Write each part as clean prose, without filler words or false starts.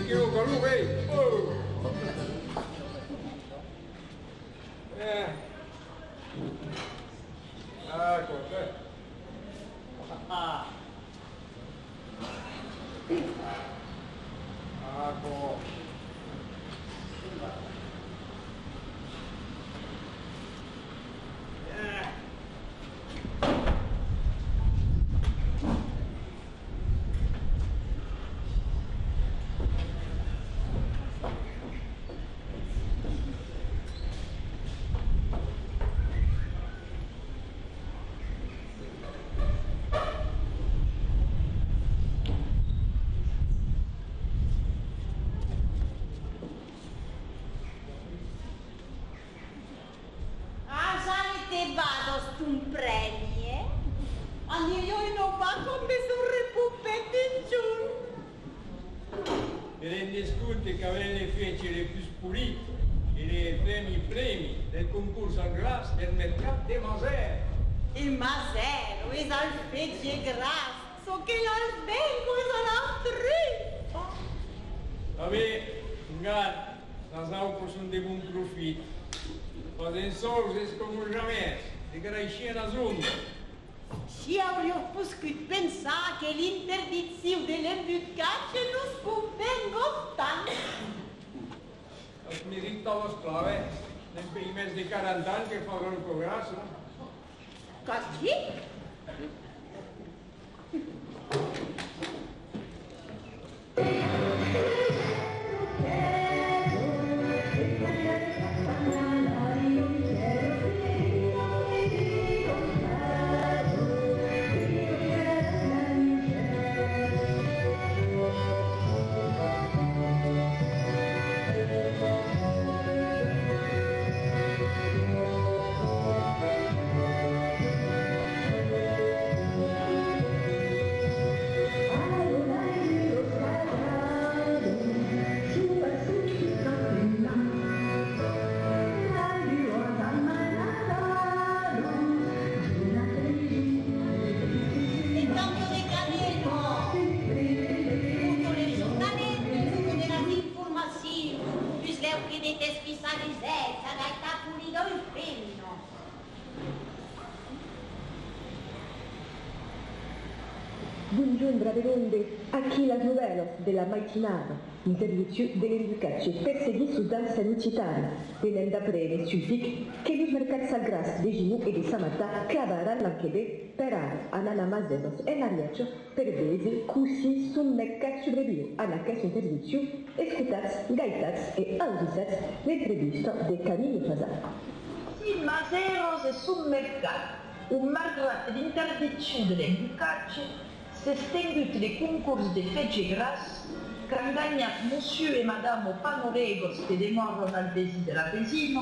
kilo con lui, oh! Ecco, ecco. Che aveva le feci le più pulite e i premi del concorso en glace del mercato de Mazère. Il Mazère, is al feci gras, so che l'albergo is all'altri. Vabbè, regarde, dans un poisson de bon profit. Pas un sol, c'est comme jamais, de graixia na zona. Și avrei putut pensa că l'interdizione dell'imbucaccia non sconvengo tanto. Ați meritat la sclave, în primesc de 40 ani că fac un progres, nu? Ca ce? Buongiorno Raveronde, aquí las novelas de la matinada, interdizione delle educacce perseguite su danza lucitana, venendo a prene sul FIC che los mercats salgras de Gimù e di Samata clavaran l'anchebe per Anana Mazenos e Mariacho per vesi cussi sul mercat sobrevio alla cassa interdizione escutats, gaitats e audisats l'entrevista de Camille Fasà. Il Mazeros e sul mercato, un malgrado l'interdizione delle educacce s'estengut les concours de fetge gras, quand gagnat monsieur et madame Panoregos que demorron al vesi de la vesino,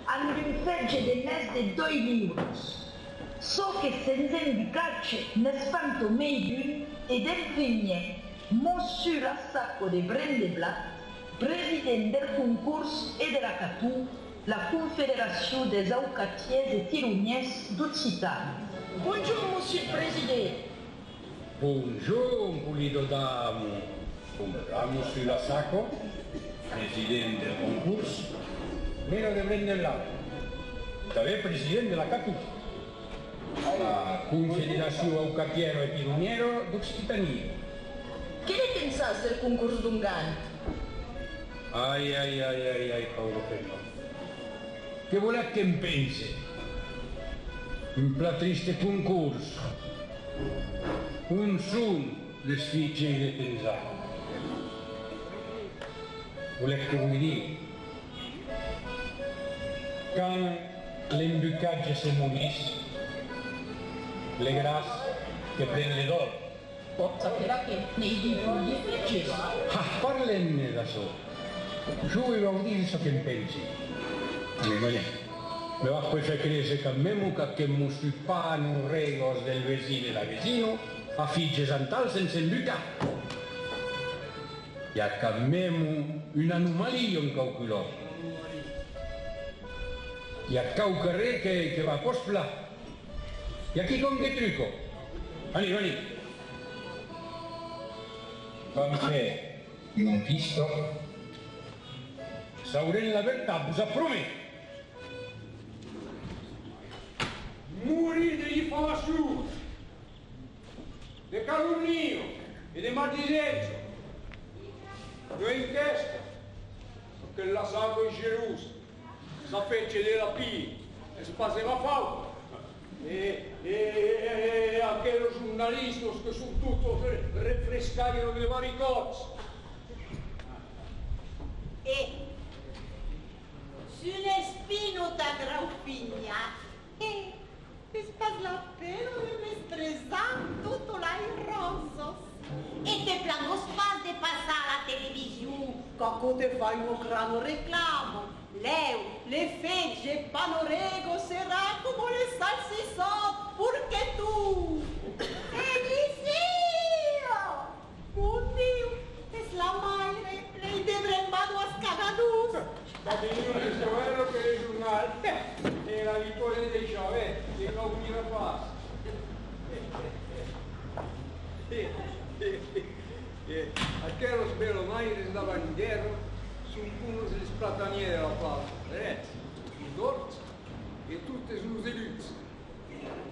an un fetge de mes de 2 euros. So que sense educacce ne spanto meidun e del primer, monsieur Lassaco de Brendeblat, président del concours et de la CATU, la Confédération des Aucatiers et Tironiès d'Occitanie. Bonjour, monsieur le président. Bonjour, pulido damo. Come va, monsieur Lassaco, presidente del concorso? Meno de Brendeblat, també president de la CATU, la Confederació Aucatiero e Tironiero d'Occitania. Què ne pensas del concurs d'un gant? Ai, Paolo Pello. Che volete che em pense? Un pla triste concorso. Un son les fitxes de pensar. Volete che vi dica? Quand l'embucatge se morisse, le grasses che prende d'or. Pot sapere che nei dintorni fetges. Parlem-ne d'això. Jo vi vau dir això que em pensi. Me vas pues fer créixer que memo que mos panos regos del vecino e la vecino a fitxes antals sense embucar. I a cammemo un'anomalia en cauculò. I a cau carrer que va cospla. I aquí con che truco? Vani. Com fer? Io ho visto. Saurel la verità, cosa prometto? Muri de difamazione, de calunnia e de maldicenza, di inchiesta, che la sangue in Gerusalemme, sapete della Pia, e si faceva falta. E aquellos giornalistas che sono tutto refrescagliano le varie cose. E su un spino da graufigna e ti spazla pelo e mi stresam tutto là in rosso. E te plango spas de passare la televisione, che te fai un grano reclamo. Leu, le fece panorego será como le salsisot, porque tu. Eliseo! Mon Dio, es la madre, lei devremmo a scagadus. Va benissimo questo vero per il giornale, e la vittoria dei Chavez, che non univa passa. Aqueles belomairos da bandiera são como os plataniers da plaza, os dorts e tutti os eluts.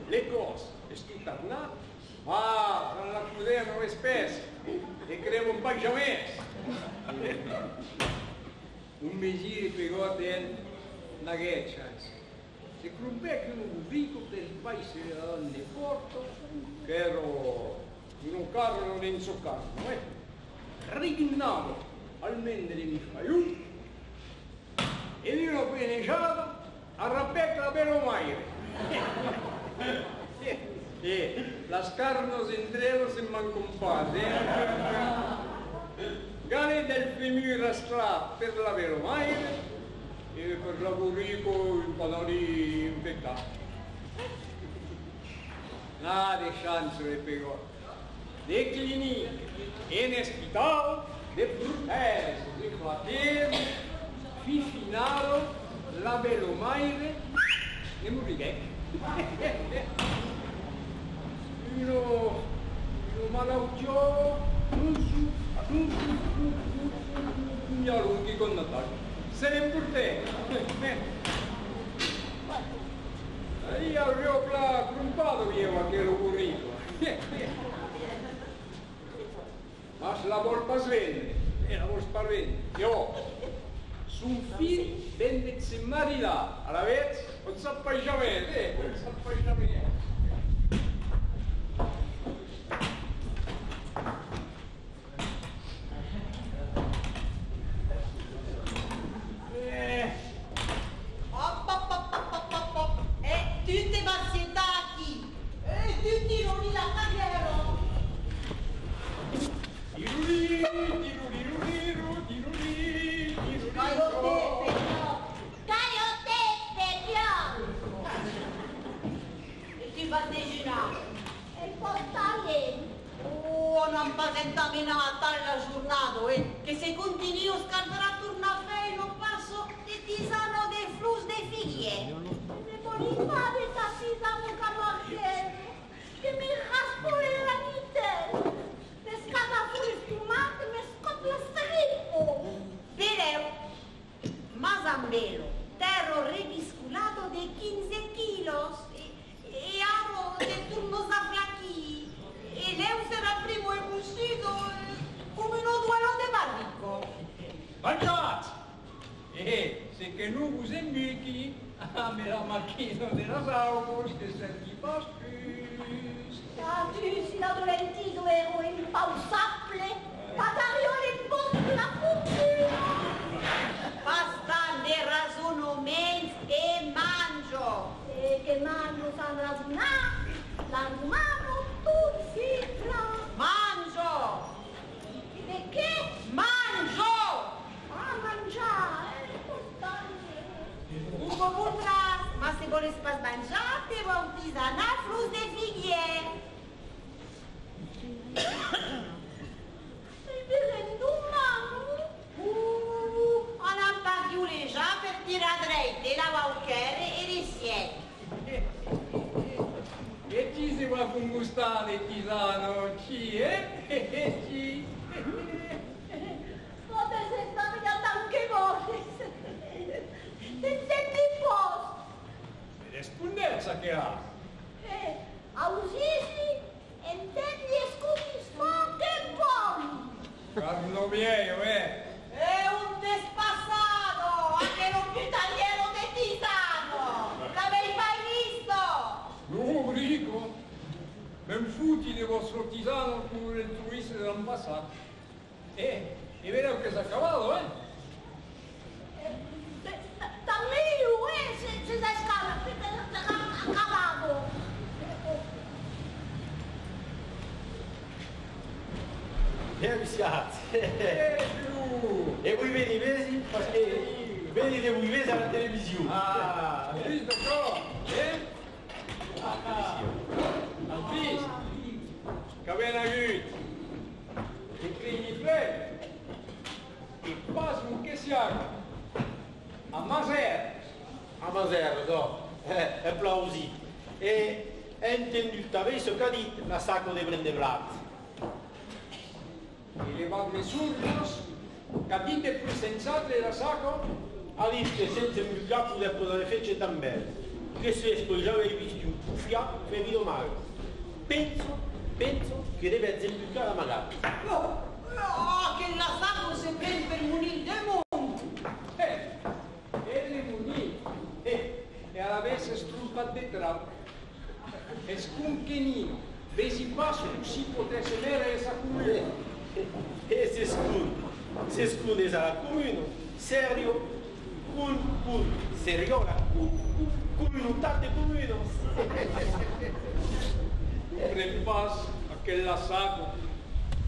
Le cose, è tutto arnato, ma non la chiudevano spesse e creava un pagamento. Un mese pegò dentro una ghiaccia. Se crumbecchio un vico del paese di Porto, che ero in un carro non in so carro, richinnavo almeno mi fai un e io ho peneggiato a rappecca la belomaire e la scarno s'entrelo se m'accompagna gane del femminile strada per la belomaire e per la burrico il panoli infettato nada de chance le pegò de cliniche in ospedale de frutelles, de quartiere, finalo, la belomaire e morire. Io malauggio, non mi allunghi con Natale. Se ne porte. Io avevo crumpato via qualche curriculum. Ma se la volpa svende, e la volpa svende. Io, su un film, vende se marita, alla vez, non sappai jamais, non sappai jamais. Tutte vazietati! Tutti non li la cagherò! E ti va a deginare? E portale. Oh, non presentami Natale la giornata, che se continui a scaldare a tornare non passo di tisano dei flus dei figlie. Ne volevate tasisamo camarchiere, che mi raspole la vita. Mi scada fuori sfumate, mi scoppa la strippo. Però, Masambelo, terro revisculato di 15 kilos e amo del turno zafiachi e lei sarà primo e uscito come uno duello di barrico. Mangiate! E se che non usi michi, a me la macchina della Saugos che senti pastus. Ah, tu si la dolentito ero impausable, patariole post la fortuna. Basta ne rasono mens e mangio. E che mangio san rasunà, la rumano tutti fra. Mangio! E che? Mangio! A mangiare, portare. Ugo potrà, ma se vuole mangiate, va un tisanà flus de figlie. Sei vedendo un mano? Non parli già per tirare dritte la valchere e le siete. E ci si va con gustare tisano, ci, Ci. vostro artisano con il turista dell'ambasciata. È vero che si è accabato, eh? También, se da escala, acabado. Siate. Giù! E voi vedi, perché vedete voi vedi alla televisione. Ah, hai visto qua? Hai visto? Che viene aiuto. E quindi fratello. E pasmo che siamo. A Masera. A Masera, no. È plausibile. E è intenduto, adesso che ha detto, la sacco di prendere platto. E le vanno surdos, capite più sensate la sacco? Ha detto che senza il capo del potere fece tambene. Che se già avevi visto un fiato ferito male. Penso che deve esemplificare magari. No, che la sacco si prende per munire del mondo. E le munì. E alla vez strumpa dietro. E scunchenino. Vesi passo si potesse avere essa comune. E se scude sarà comune, serio, seriola, comunità comune. Nel passo a che la sacco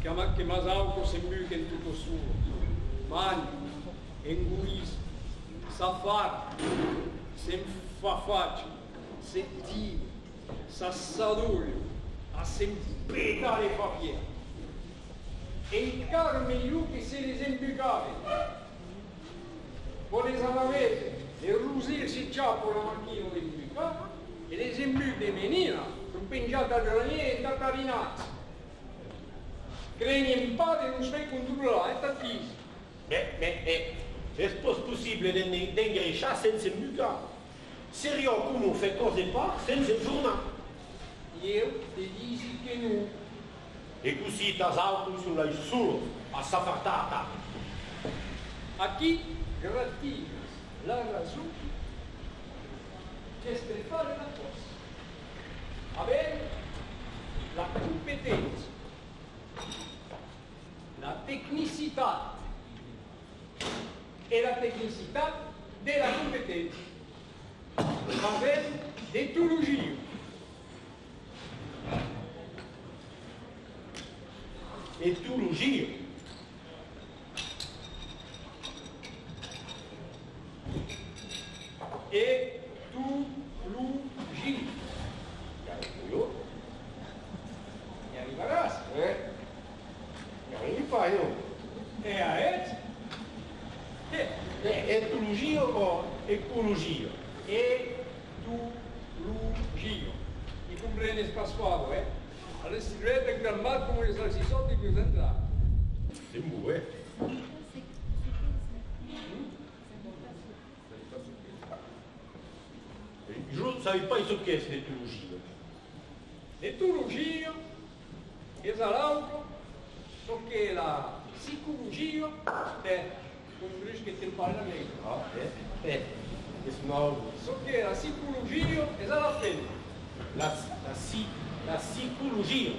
che Masauco si muove in tutto suo. Mani, enguis, safar, sem fa faccia, sentire, sassadurio, a sempita le papiere. E il caro meglio che se les imbucave. Voi les avete, le rusirsi già con la macchina di imbucava e les imbucate di menina, impingiate a graniere e tattarinate. Greni in padre non stai controllare, è tattisi. È possibile di ingresciare senza imbucare. Serio come fa cose fa senza giornata. Io ti dici che no. E così t'asauto sulla solo a safartata. A chi gratifica la ragione che per fare la cosa. Avere la competenza, la tecnicità e la tecnicità della competenza. Avere detologia. E tu lo giro. E tu lo giri. Io? E arriverai. Non mi fai, no? E a et? E tu lo giro o ecologia? E tu lo giro. Mi comprende spassuato, eh? Adesso si vede che al marco come si soldi più entrati. Se muove. Je ne savais pas ce qu'est cette éthologie. L'etologia è l'altro, so che la psicologia è un rischio che ti parla meglio. Ah, So che la psicologia è la fede. la psicologia.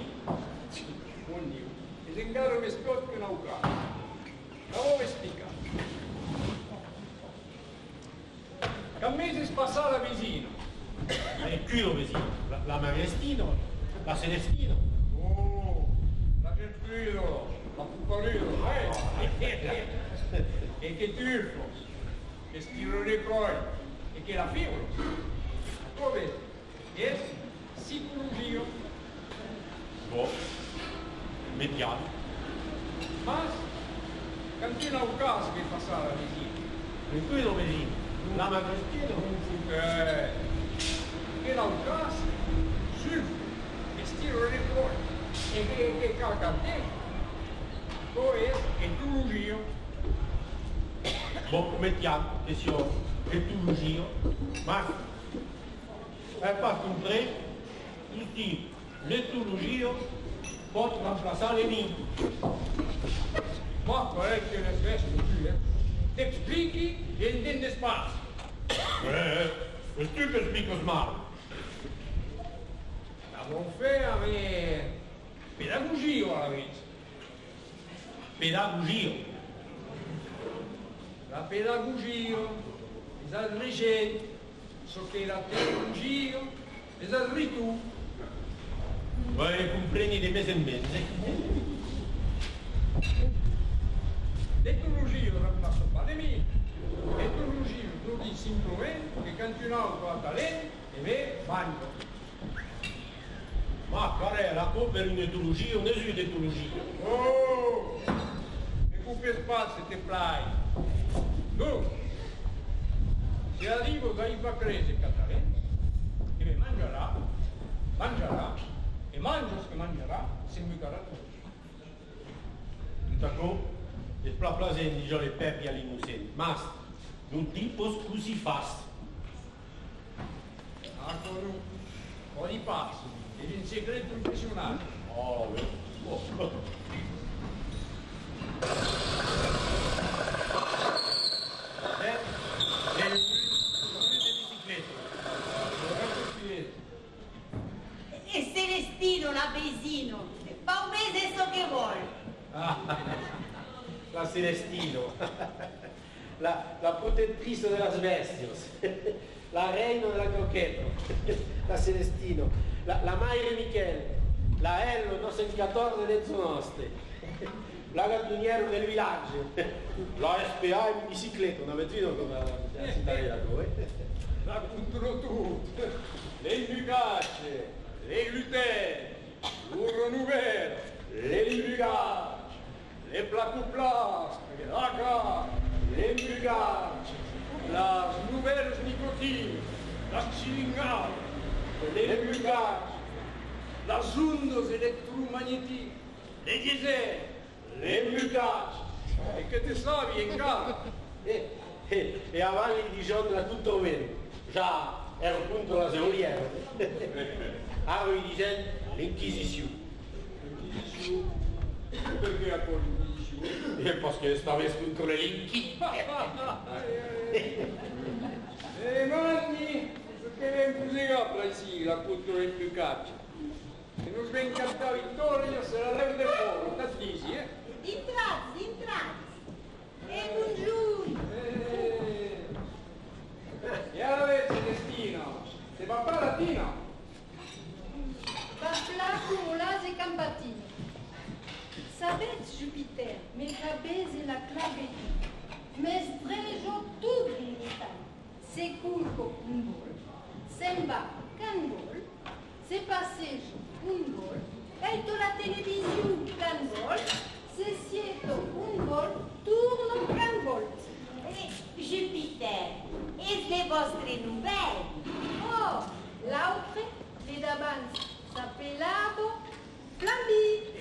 Buon Dio. E se ingaro mi spiego che non ho. La vuoi spiegare? Che a me si spassa vicino. E qui lo vedi? La Marestino, la Celestino. Oh, la Gertrudo, la Pupalino, e che Turfo, che stiro dei poi, e che la Fibro. Come? E psicologia. Boh, mettiamo. Ma cantina un caso che passa la vicino. E qui lo vedi? La Marestino. Che la un caso, sul, che stiro dei poi, e che calca a te. Poi è etologia. Boh, mettiamo che sia etologia. Ma è pas compris il type l'éthologie può remplacer les mines. Ma qual è che ne feste qui, eh? Ti explichi e intende spazio. E tu che spiego smart. La conferma è pedagogia alla vita. Pedagogia. La pedagogia, le leggende, so che la teologia, le ritu. Voi comprendi di mese in mese. L'etologia non passa pas de mie. L'etologia lo dit simplement che quand un autre a talent, e me mangio. Ma qual è la colpa per un'etologia o un'esudetologia? Oh! Ne coupez pas, s'il te plaît. Donc, se arrivo da Ipacrese catalan, e me mangerà, e mangio ce che mangerà, se mi garà tutto. Tout à coup, il plat plaisant di le pepi all'innocente. Mas, non ti posso così fast. Ecco, no. Poi passo, è un segreto impressionante. Oh, oh. E Celestino, l'avesino, fa un mese so che vuole. Ah, la Celestino, la protettrice de las bestias, la reina della croqueta, la Celestino, la Maire Michele, la Ello, no Sencator de Nezzonoste, la gattoniera del villaggio, la SPA in bicicletta, non avete visto come la cittadina voi? La contro tutto, le imbugacce, le gluten, l'urro nuvero, le imbugacce, le placoplastiche, la carne, le imbugacce, la nouvelles nicotine, la cingale, le imbugacce, las ondas elettromagnetiche, le diesel, le imbugacce, e che te savi in casa. E avanti di giorno da tutto vero, già ero appunto la teoria, avevi dicendo l'Inquisizione. Perché a l'inquisizione? Perché stavo contro le linky. Manni, perché è impossibile ici, la cultura in più caccia. Se non svencatta vittoria, se la leva del fuoco, tantissimi, Intrazzi. E buongiorno. E alla vez, Celestino, se va pa latino? Papla, Cumulas et Campatine. Sabet Jupiter, mes grabes et la claverie. Mes strejo tout l'unità. Se culco un gol, semba can gol, se passejo un gol, veito la televisione can gol, se sieto un gol, turno can gol. Jupiter, e le vostre nouvelle? Oh, l'autre, le davanti, s'appellavo Flamby.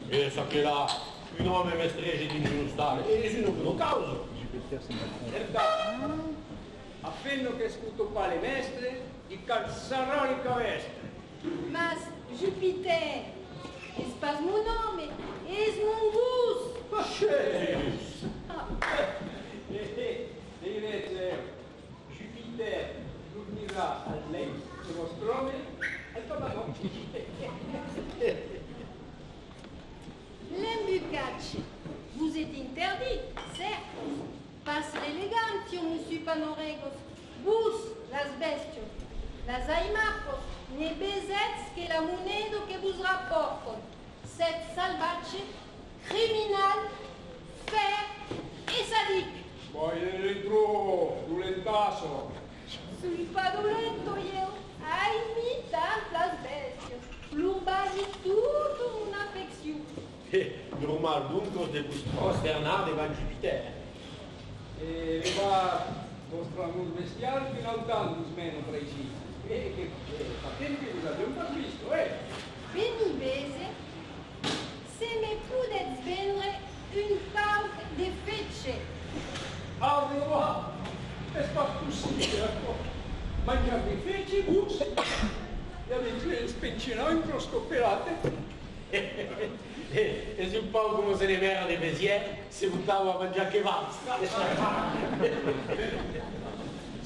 E sa che là, un uomo mi stregge di ingiustare, e non vedo causa. Appena che scuto pa le mestre, di calzarò le cavestre. Mas Jupiter, es pas mon nome, es mon gus. Ma scesi! E invece Jupiter dormirà al letto del vostro nome al papà. L'embuscade, vous êtes interdit, certes. Pas l'elegantio, monsieur Panoregos. Vos, las bestios, las aimacos, ne besets que la monedo que vous rapporton. Set salvace, criminal, fer et sadique. Poi dentro, dolentasso. Sui pas dolento, io, ai imitant las bestios. L'urbasi tutto un'affezione. Normal dunque de prosternare va Jupiter. E le va vostro amor bestiale fino al tanto meno tra i cibi. E che fa tempo che vi abbiamo pas visto, Benivese, se me pudet vendre une part de fece. Ah, va! È possibile, mangiare i feci, bus, e avete le speccinate incrostopperate. E un po' come se ne vera di Béziers si buttava a mangiare che valsa.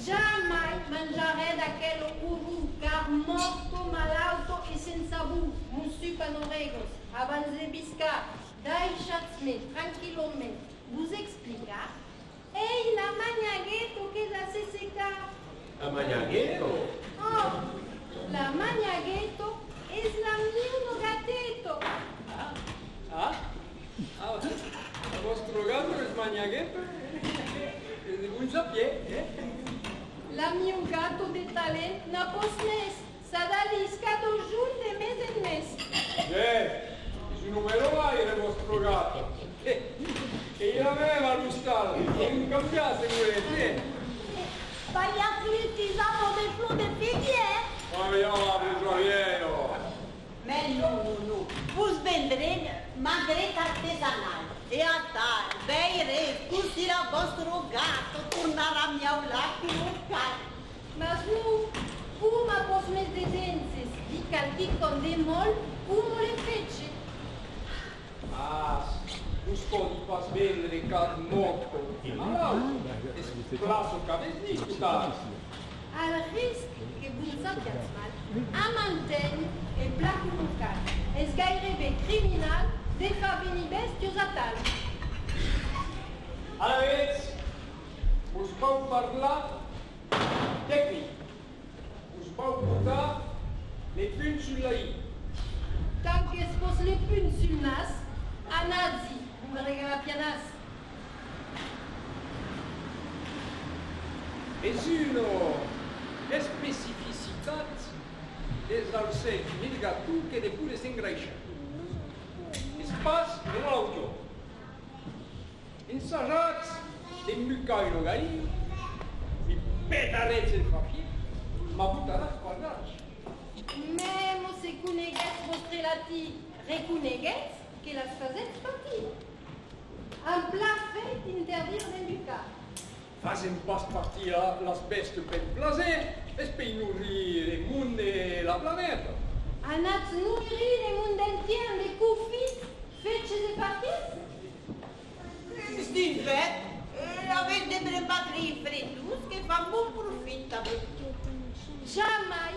Jamais mangiare da quello uru, car morto, malauto e senza bu, musu panoregos, abans de biscar, deixați-me tranquillamente vos explicar, e la maniaghetto che da se secar. La maniaghetto? Oh, la maniaghetto es la mio gattetto. Ah? Il vostro gatto è Maniaghetto? E di buon sapere, La mio gatto de talent n'a pas mes, sa dalisca do jun de mes en mes. Se non me lo vai il vostro gatto. E io aveva lo stallo, non cambiate volete. Sbagliato l'utilizzato del flow de figlie? Ma io la prigioniero. Mais non. Vous vendrez magret artesanal. E a tal, beire, così la vostro gatto tornare a miaular più cat. Mas nu, cum a pos mes desenses, di calchi con de mol, cum le fece. Ah, non sto di far vendere cat morto. Ma l'altro, è splasso che avete discutato. Al risc que vous ne sentiez mal, a Manten e plac local, es gairebé criminal de fa venir bestios a tal. Aveți, us vau parla tehnic. Us vau puta le puni sulla I. Tant que es pos le pun sul nas, a nazi, vous regala pianas. Es una specificitat des alcet milgatu que de pure s'engreixa. Es pas non l'auto. Ensajats de mucai lo gai, mi petarets el papier, ma butaràs quadrats. Memo se cuneguets vostre lati, recuneguets que las fazets partir. En pla fet interdir d'enducar. Facem pas partir las bestes per plaser, es per nourrir el món de la planeta. Anats nourrir le monde entier de confits, fetges de partis? Din fet, aveți de prebatrii fretus che fa bon profit avec tot. Jamais.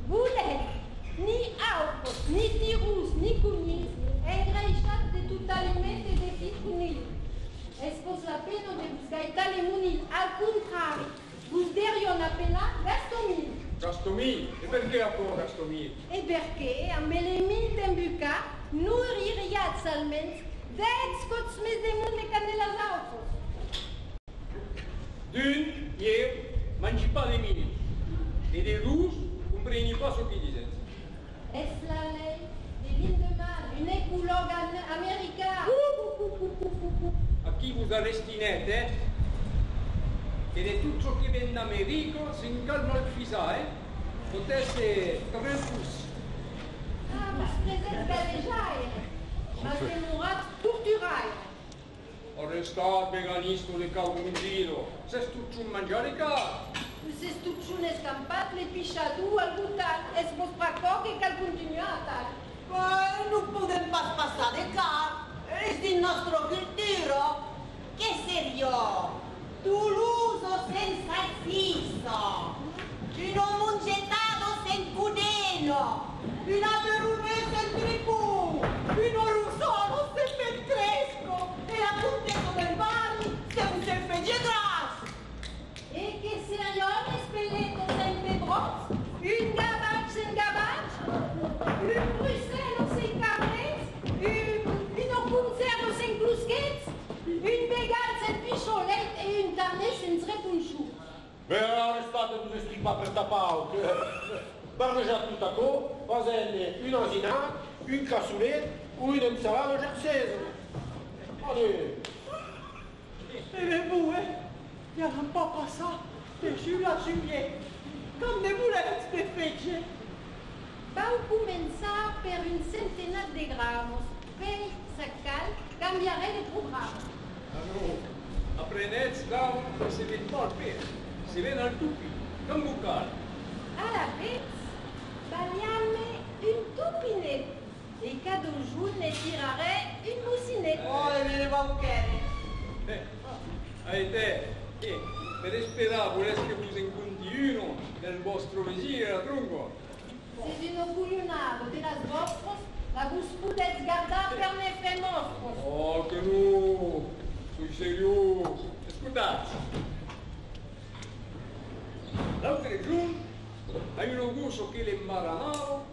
Boulet, ni aupos, ni tirus, ni cunis, engreixat de tot aliment e de fit cunil. Es pos la pena de vos gaitar le munil, al contrari, vos derion appena gastomil. Gastomil? E perché ancora Gastomil? E perché, amb le mil d'embucar, nouririats almens, d'ex cots mes de mund de canelas aupos. D'un, eu, mangi pas de mini. E de dus, compreni pas ce qu'ils disent. Es la ley de Lindemann, un écolog américain. A chi vous arrestinete, e de tutto ciò che viene d'America, si incalma il fisa, potesse transpus. Ah, mas present galejaire, mas demorat torturaire. Arrestat veganisto de carbonzino, se stuccio un mangiare carne. Se stucciun escampat, le pichadou al gutal, es vos pracoc e cal continua a tal. Nu putem pas passa de car, es din nostro culturo. Che serio? Toulouse senza fisso, un omungetado sen cudeno, una berunese en tricù, un orusolo sen petresco, e la punteto del bani se un cerfegge gras. E che seriones peletos en pebrots, un gabac sen gabac, un bruxelles sen cabrets, un orcuncerno sen clusquets, un begal sen picholet e un tarnet sen zrepunchou. Beh, arrestate vous explique pas per tapau. Barrejat tout à coup, fazende une asinat, une cassoulet ou une ensalade gersaise. Allez. Mais vous, il n'y a même pas ça. C'est Jules à Juliet. Comme des boulettes de fetge. Vau començar per un centenat de gramos. Pei, sacal, canviaré de programa. Aprendeți, dar se vede foarte bine. Se vede al tupi, în bucar. A la vez, baliame un tupinet. E cada jour ne tirare un moussinet. Oh, le va bene. Aite, per sperare che vous incontri uno del vostro vesire a Trunco. C'est une bouillonnade de las vostras, la vous puteți garda per nefe nostros. Oh, che no, sui serio. Ascoltate, l'altro giorno hai un gusto che le maranavo,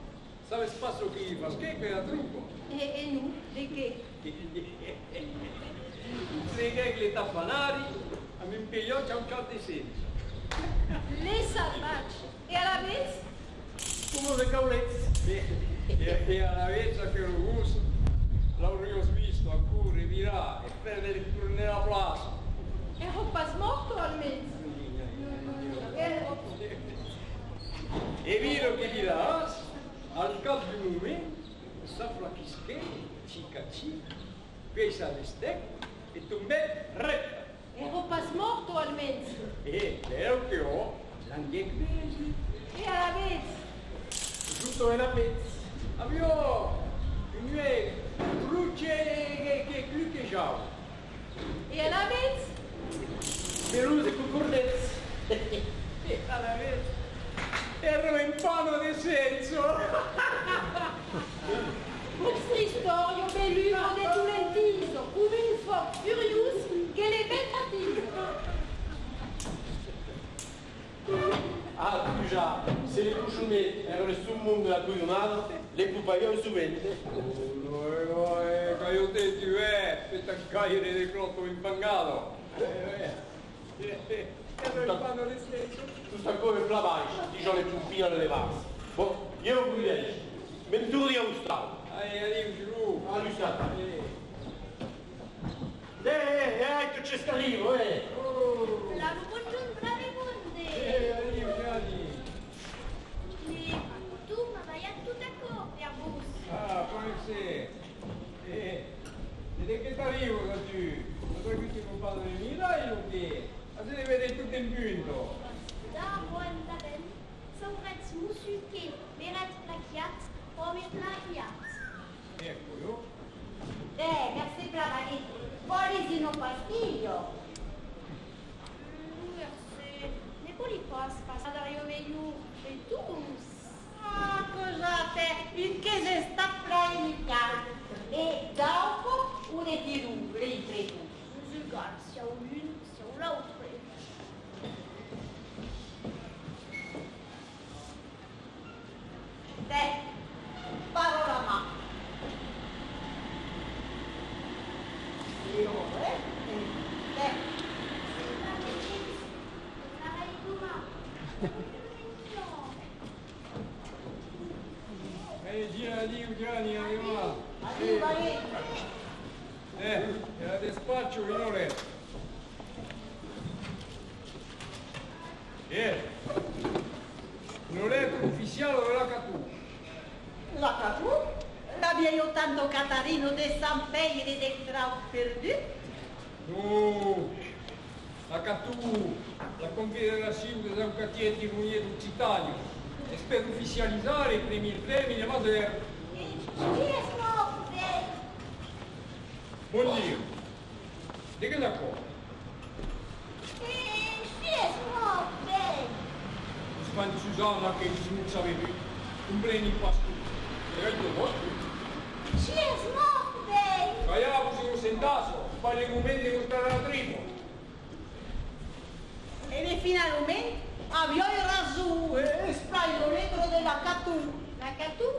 sabe spasso che gli fa schifo a Trunco. E nous, de che? Se che le tappanari, a mi impegnò c'è un caldo di senso. Les salvaggi. E alla vez? Come le caulezze. E alla vez che lo gusto, l'avrei visto ancora virare e perdere il turno nella plaza. E ho pas morto almeno. E vero che dirà, al capo di un momento, saprà chi schede, cica cica, pesa le stecche e tu me retta. E ho pas morto almeno. E vero che ho, l'andiec bene. E alla vez? Giusto una pezza. Abbiamo une luce che gluccheggiava. E alla vez? Peruse con cornezza. E alla vez ero in pano di senso. Questa storia bell'uno de Tolentino, come un foc furious che le bettative. Ah, tu già, se le cusciunetti erano sul mondo della cuionata, le pupaglione su vende. Che io te ti aspetta il cagliere del crotto impangato. Ero in pano di senso. Tu sta come flavai, dicono le puppine alle vasi. Boh, io non riesco. Menturi a un stato. Arrivi giù. Ah, lui sta. Che c'è scarivo, La buongiorno, bravi bunde. Arrivi. Tu, ma vai a tutta coppia, bus. Ah, buonasera. Ed è che t'arrivo da tu? Ma tu che ti non parlo di Milano o che? Ma se ne vede tutto in punto. Da buon da ben. Sovreți musuche, bereți plachiat, come plachiat. Ecco io. Grazie brava lì. Volisi un pastiglio. Merci. Ne puoi passare a Rio Veiu e tu? Ah, scusate, il che sta planificando. E dopo una di ripreso. Regarde, c'est l'une, c'est l'autre. Parola ma. Gira lì, Gianni, arriva. Arriva lì. Era despaccio, minore. Non è ufficiale della Catù. La Catù? L'abbiamo tanto Catarino de San Peire del Trau perdu? No, la Catù, la Confederazione dei Avvocati Moglie d'Occitania, è per ufficializzare i premi di Madeira. Chi è morte? Buon Dio, di che da cosa? Chi è morte? Quando Susanna che non sapeva, un pleno in pasto. E il tuo vostro? Chi è morte? Caiamo, se non sentasso, fai i momenti di mostrare la tripla. E finalmente abbiamo ragione. Spray lo negro della Catù. La CATU,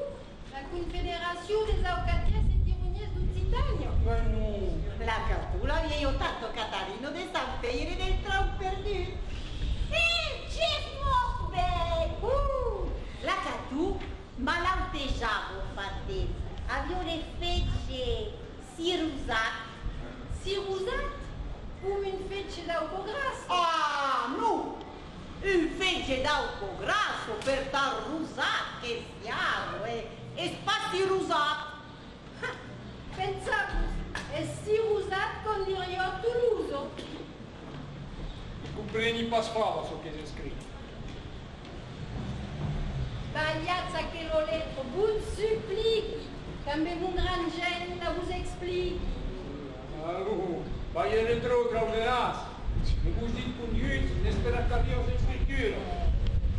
la Confederazione des Avvocati Settimonies d'Occitania. Ma no. La Catù l'abbiamo tanto Catarino de San Peire del Trau perdu. Chi è morte? La Catù, ma l'alteggiavo fattezza. Abbiamo le fece sirusate. Sirusat, come un fece d'autograsso. Ah, no! Un fece d'autograsso per dar rusat, che siamo, e spazio rusat. Pensavo, è sirusat con io a Toulouse. Compreni pas fava so che c'è scritto. Bagliazza che l'ho letto, vous supplique. També mon gran gent la vous explique. Allora, vai dentro, trauderas. Nu vos dit conduit, n'espera carrière d'écriture.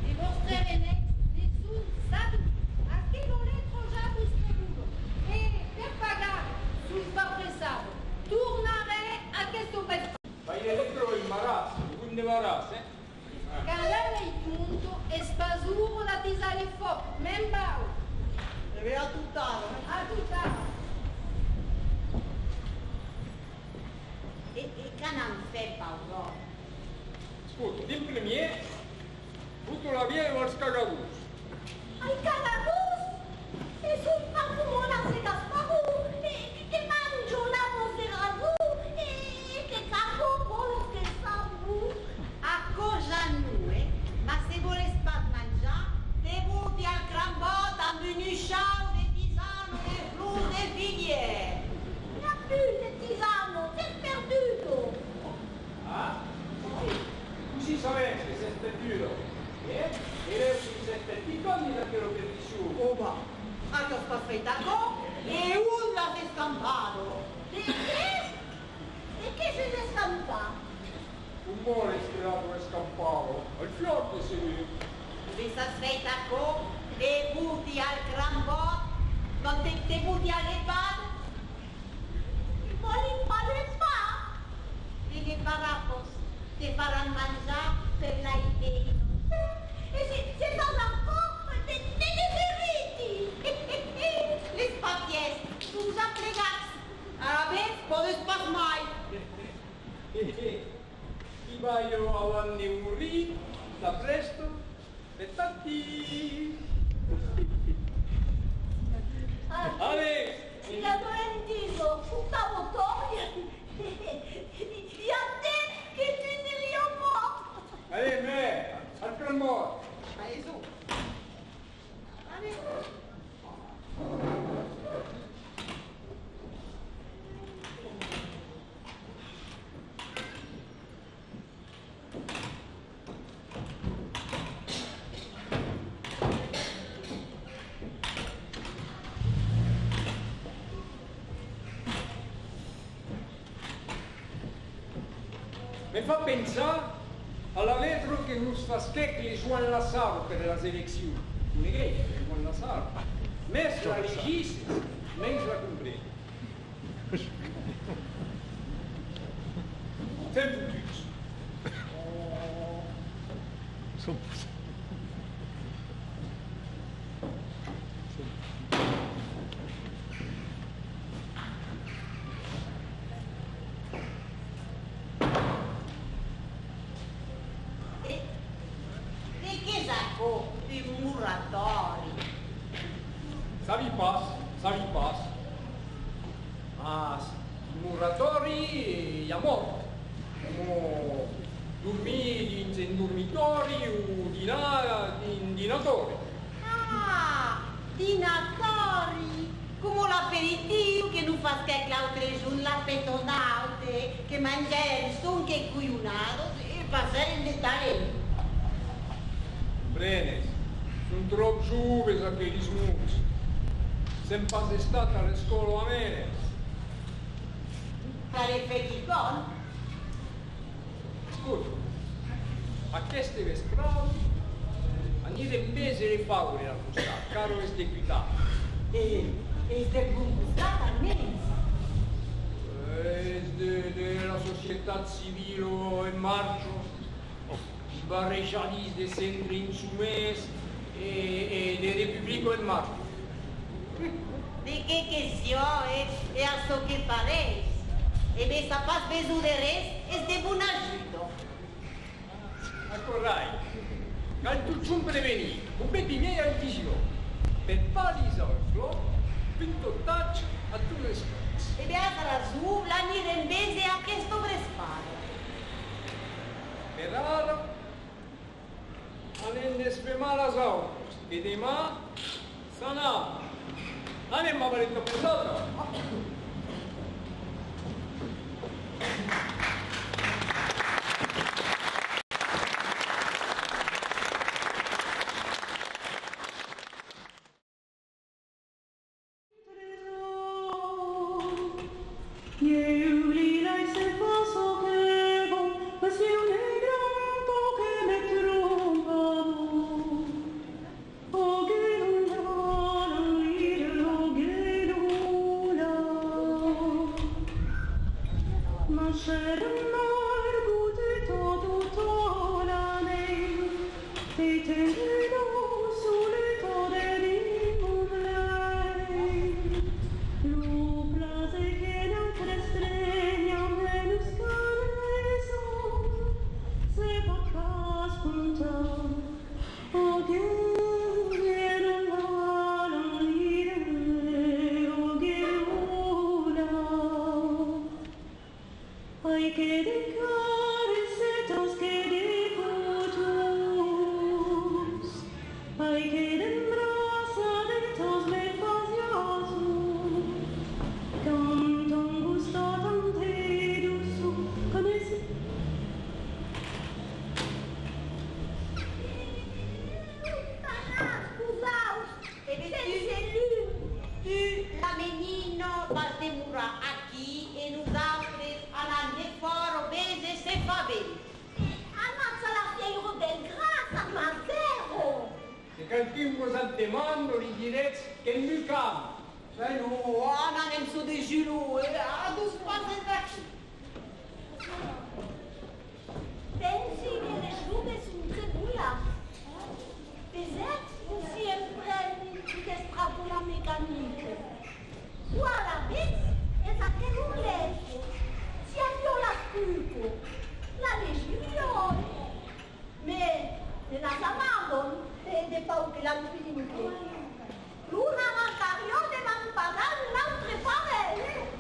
I vostre veneți ne sunt saluti. A chilometro già distribuito. E per pagare sul barbesato, tornare a questo bel Ma il elettro imbarazzo, un imbarazzo, eh? Calare il punto e spasuro la tisale fuoco, men bau. Deve a tutt'alo. A tutt'alo. E che non fai pausa? Ascolta, din premier, tutto la via e vals cagabus. Ai cagabus? E sul parfumona se gasparu, e che mangio la de ragu, e che capo volo che sabu. A cosa noi? Ma se volete pas mangiare, devuti al gran bot, a munisciao, de tisano, de flus, de figlie. La più de tisano, che perduto. Ah? Così sapete che sei perduto. E adesso mi sei perduto da quello che ti su. Oh ma, a che ho spassato e uno si è scampato. E che se ne stampa? Un mole sperato e scampavo. Al fiordo si vede. Vi sta sveita co, devuti al gran bot, non te devuti alle pad, Vuoi imparare fa? e che parapos, te faranno mangiare per la idea. E se non ancora, te ne serviti. Le spapies, scusa pregazzi, a me podes pas mai. Ti voglio avanti un ri, da presto, e tanti. Ale! Il adorentivo, tutta motoria. E a te che tu ne li ho morto. Ale, me, al cremor. Vai su. Mi fa pensare alla lettera che non fa schecchi li Juan Lazzaro per la selezione. Non è che Juan Lazzaro. Mestre la legisse, mentre la comprende. Sempre tutti. E che sacco di muratori? Savi pas. Ma i muratori a morte. Come dormire in dormitori o in dinatori. Ah, dinatori! Come l'aperitivo che non fa che l'altro giorno la petonate, che mangiare il son che cuionato e passare in dettaglio. Bene, sono troppo giovane a che gli smucci. Sempre sei stata alle scuole a me. Fare feci con? Scusa, a queste vesprate, a niente mese le favole a costare, caro e equità. E se gustata almeno. Della società civile in marcio, barrejadis de centre insoumis e de republico in marcio. De che questione e a so che parece. E me sa pas besoin de res, es de bun ajuto. Accorrai, quand tu ci prevenì, un pe di miei anticipo, per palisare il flow, pinto touch a tutte le scuole. E bea sarà su, la nire in base a che sto vrespare. Per ora, alende spemala sau, e de ma, sana. Andiamo a valetta pesata. Iuli lai se posso che bon, Quelqu'un vous en demande, lui dirait qu'elle me calme. Mais non, on a même sous des genoux, à 12 pas d'acquis. Pensi che le sciube sono tribula. Pesette aussi imprègne che strapola mécanique. Voilà, vite, et ça che non legge. Si avvio la sculpo, la legione. Mais, ne la chiamavano, e pau che la finito. L'una mancarione mampadà, l'altra parelle.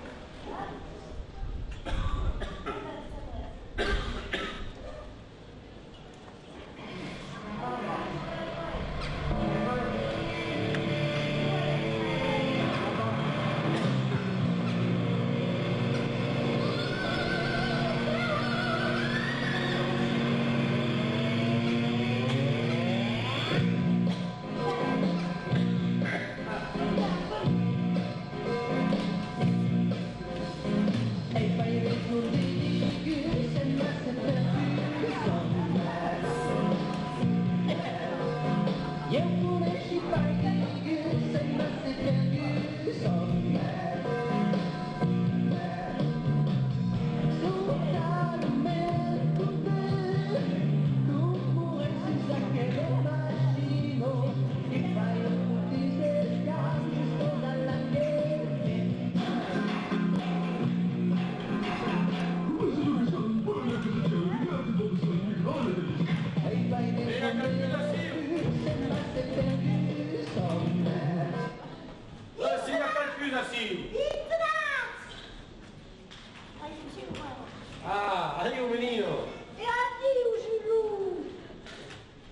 Ah, addio menino! E addio, Gilou!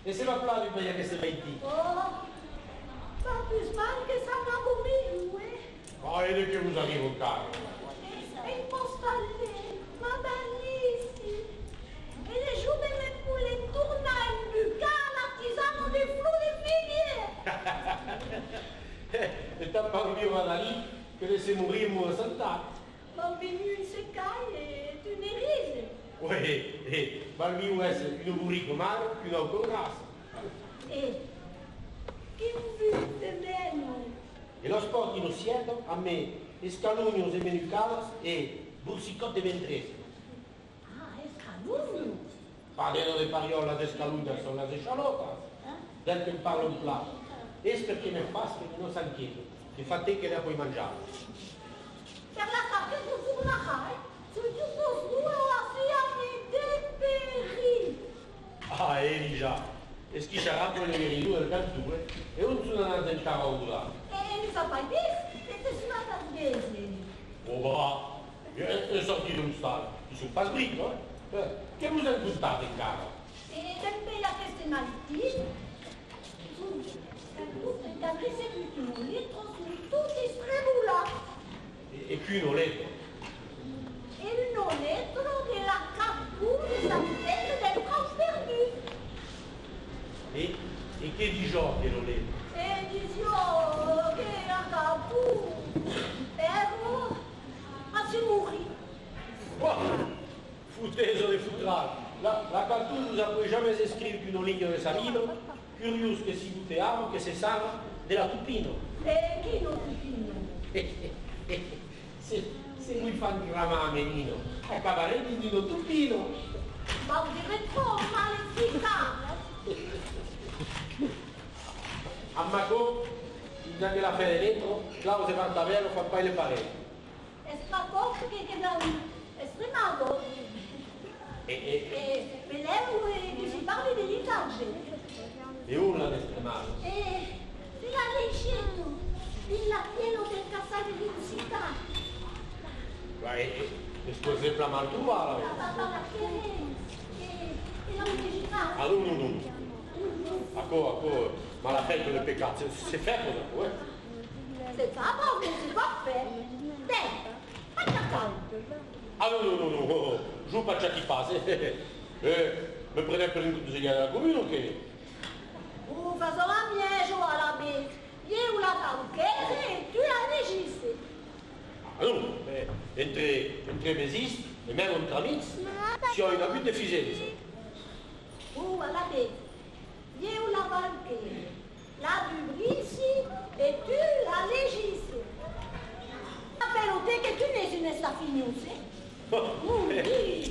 E se va Flavio per che se metti? Oh, ma più spal che sarà comigo, Ah, e che usa lì con carro? E il posto a lei, ma bellissimo! E le giube me pure torna in buca l'artigiano dei fluidi figlie! E tappa mio vada lì, che le se morirmo a saltare. Ma venu in se caille, tu ne rise. Oui, ma il mio è più burrico mare, più autograsso. E che vite meno! E lo spottino siedo a me, escalunios e menucadas e bursicotte ventrese. Ah, escalunio! Padeno de pariola de escalunia sono las echalotas, del che parlo un plato. Es perché mi fa che non sa chiedo, e fa te che la puoi mangiare. Per la sapete sul nahai, su tutto due la fia mi deperi. Ah, eri già. E schisciarà con le merino del cantore e un suonano del caraula. E mi sapete visto? Siete suonata a svese. Oh, va, è sortito un stato. Ti sono pas brito, eh? Che usa il gustato in cara? E tempe la queste malti. E avreste più un litro su tutti stremulati. E qui non letto. Il noletro della Cappone Sant'Elle del Conferdu. E che di gioco non letto? E dicevo che la Cappone ero a si morire. Oh, foutezo de foutral. La cartoon nous a poi jamais écrit qu'une ligne de salino, curious que si buteavo, que se sana, de la tupino. E chi non ti fino? Se Se vuoi fare un ramà, menino, e pagarei di un tuttino. Ma un direttore maledita! A Macò, già che la fede dentro, Claudio se va davvero, fa poi le pareti. E sta cosa che da un estremato. E per lei che si parli dell'Italia. E uno l'estremato. E la leggendo, il pieno del casale di città. E scusi sempre la maltruvata. La Firenze e la Università. Ah, no. Accordo, ma la fête le peccato, c'est fait pour le coup, C'est pas bon, mais c'est pas fait. Dai, attacca. Ah non, je veux pas de qui passe. Me prenez pour une conseillère de la commune, ok? Vous faites la miège à la bête. Io la banquette et tu la régissais. Ah non, entre Bézis et même entre amis, si on a une but de fusée, disons. Vous à la bête. Io la banquette. La dubrisi et tu la régissais. Appelle-toi que tu n'es une estafignouse.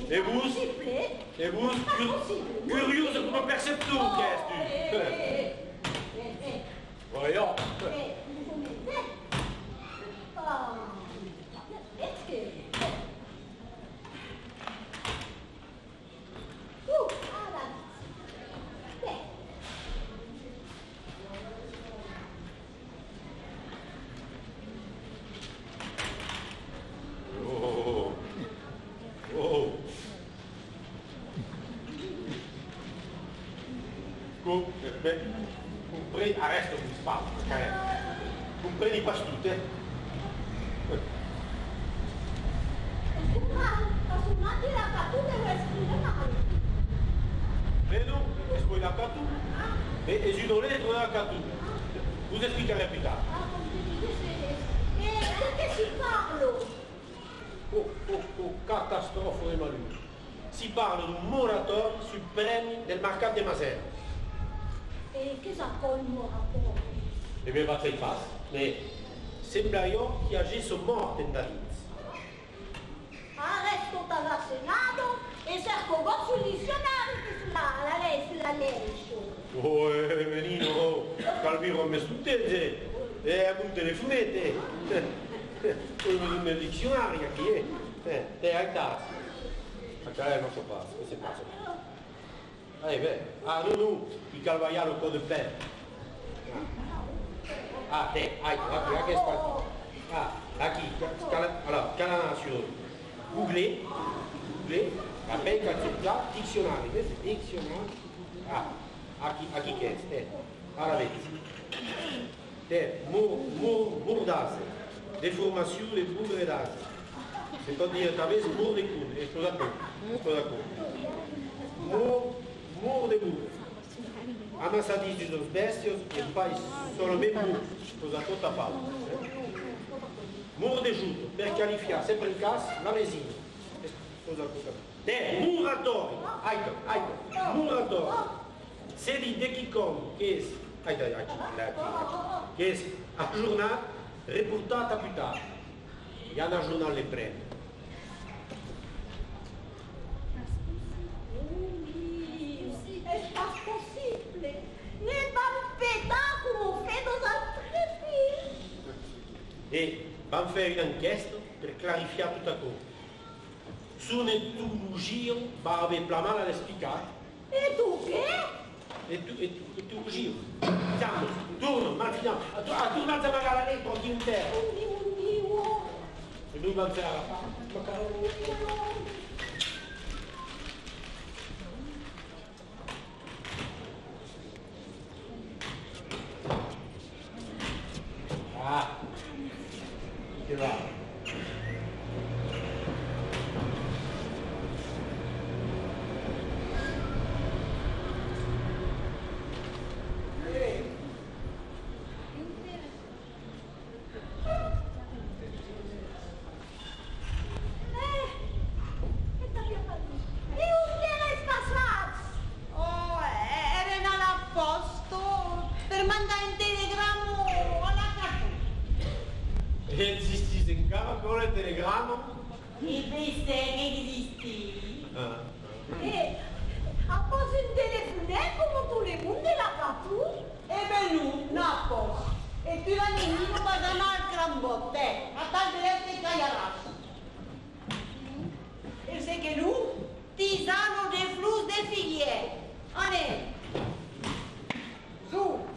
Et vous, curieuse comme perception, qu'est-ce que voyons. Comprei, arresto un spazio, comprei pas tutte. Mais non, est-ce qu'il y a un catou? Mais est-ce qu'on est dans un catou? Vous expliquerez plus tard. Perché si parlo? Oh, catastrophe de malheur. Si parle d'un moratoire sul premio del mercato di Masera. E che sa col moratore? E bien, va-t-il pas? Mais semblaio che agisse morte in Dalizia. Arresto dal Senato e cerco voi sul dizionario che sulla legge. Oh, menino, calviro me stuttete, e a un telefonete. Un dizionario che è a casa. Ma non so pas, che si passa? Non, il calvaialo con il pelle. Aqui spazio. Aqui, allora, canazio, Google, après quand là, dictionnaire, aqui che è, alla vedi, murdase, deformazione pure d'ase, c'est-à-dire talvez mur de cune, estou d'accordo. Mur de mur, amassadis dos bestios e faz solamente mur, estou d'accordo a fala. Mur de juto, per qualificar sempre in caso la resina. Muratori, muratori. Se di Dekicom, che è, che è aggiornato, riportato più tardi. Il y a un journal les prêts. È pas possibile. Ne va pedare come vedo da tre. E van faire une enquête per clarifiare tutta cosa. Su un'etologia va avere la mano a spiegare. E tu che? Etologia. Diciamo, turno, ma fino a tornare a magari la lettera di un terra. E noi vanno a fare la fame. Che va? Et à pose une téléphonie comme tout le monde l'a pas tout. E ben nous, Napos. E tu la nemmeno pagano al gran botte. A tal vedete cagliaras. E se che lui, tisano de flus de figlie. Allez. Su.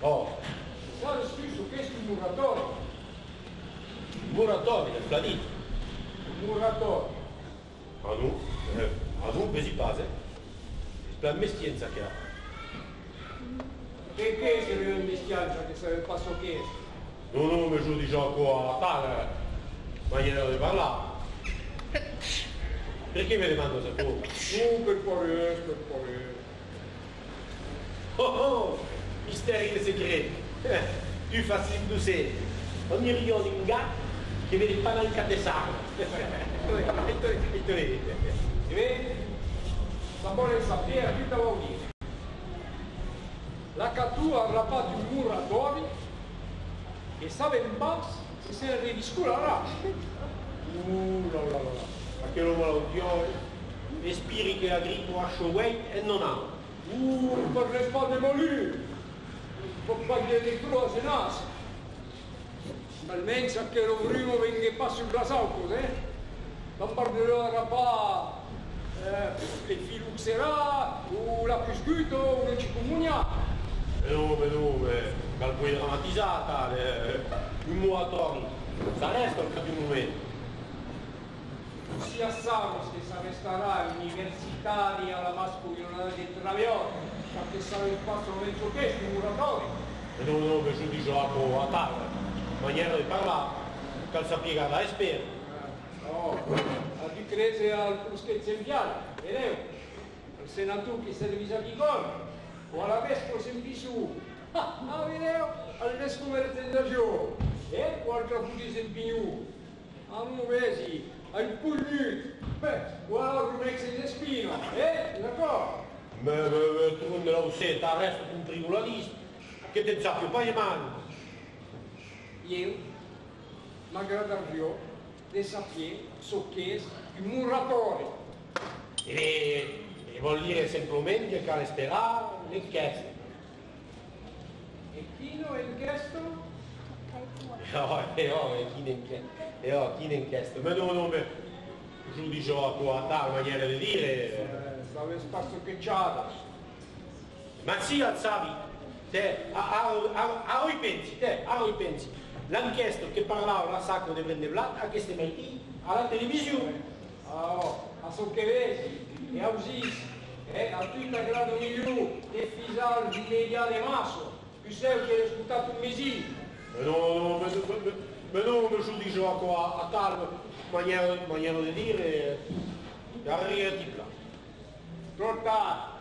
Oh, Sai stesso che è un muratore? muratore del planeta. Un muratore. A nous, pesi pas, C'est plein de mestienza che ha. Perché se aveva un bestiaggio che sarebbe il passo che Non mi giù di gioco a tale maniera di parlare. Perché mi demando se tu? per favore. Oh, misteri e segreti. Tu fai tu sei. Ogni rione in gatto che vedi pas nel cadesano. E tu vedi. E vedi? Sapore sapere tutta la vita. La cattura ha rappato un muratore che stava in basso e se ne riviscolerà. La. Ma che non me lo dico. Respiri che la grippo a Showay e non ha. Per rispondere lui. Per fare le cose nasi. Almeno se che lo primo venga passo in brasauco, non parlerò rapà il filuxerà, o la piscuito, o il cicomunia. Nome, calcoli drammatizzata, un muratore. Ça resta al capo di un momento. Sia Samos che sarà universitaria alla mascolinità del Traviolo, perché sarà il passo mezzo questo, i muratori. Non mi giù di gioco a tavola, maniera di parlare, calza piegata a esperto. No, a di crese al fruschezzo in piano, vedete? Al senato che servisa di corno, o alla vescovo sempre su. Vedete? Al vescovo del giorno, o al capo di Sempignu. A non vesi, al pugnut, o allora come ex di spino, d'accordo? Ma tu non lo sai, ti arresto un tribulalista, che ti zappio poi le mani. Io, malgrado io, de sapere, so che è un muratore. E vuol dire semplicemente che le sperare l'inchiesta. E chi non è inchiesta? Chi ne inchiesta? Ma non mi giudice a tua tal maniera di dire. Stava spasso che c'ha. Ma sì, alzavi, te, a voi pensi, l'inchiesta che parlava la sacco di Vendeblat, a che stai mai alla televisione. A so che vedi, e a usis, a tutta grado migliore, e fisar di media di masso, più serio che hai ascoltato un mesino. Ma non mi giudice a tal maniera di dire, arriva di là. Torta,